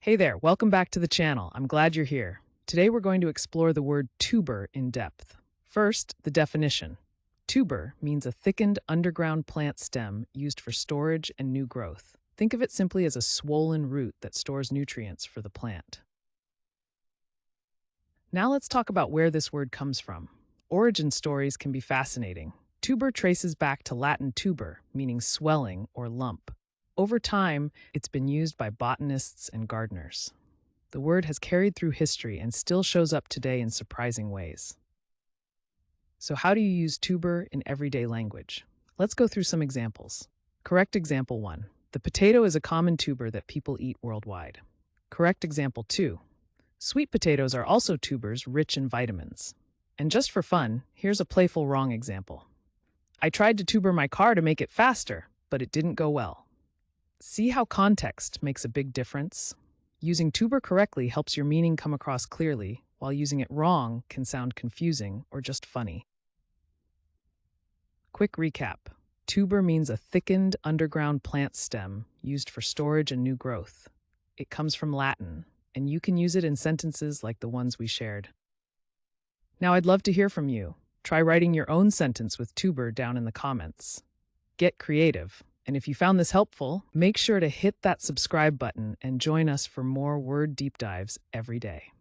Hey there, welcome back to the channel. I'm glad you're here. Today we're going to explore the word tuber in depth. First, the definition. Tuber means a thickened underground plant stem used for storage and new growth. Think of it simply as a swollen root that stores nutrients for the plant. Now let's talk about where this word comes from. Origin stories can be fascinating. Tuber traces back to Latin tuber, meaning swelling or lump. Over time, it's been used by botanists and gardeners. The word has carried through history and still shows up today in surprising ways. So, how do you use tuber in everyday language? Let's go through some examples. Correct example 1. The potato is a common tuber that people eat worldwide. Correct example 2. Sweet potatoes are also tubers rich in vitamins. And just for fun, here's a playful wrong example. I tried to tuber my car to make it faster, but it didn't go well. See how context makes a big difference? Using tuber correctly helps your meaning come across clearly, while using it wrong can sound confusing or just funny. Quick recap. Tuber means a thickened underground plant stem used for storage and new growth. It comes from Latin, and you can use it in sentences like the ones we shared. Now I'd love to hear from you. Try writing your own sentence with tuber down in the comments. Get creative. And if you found this helpful, make sure to hit that subscribe button and join us for more word deep dives every day.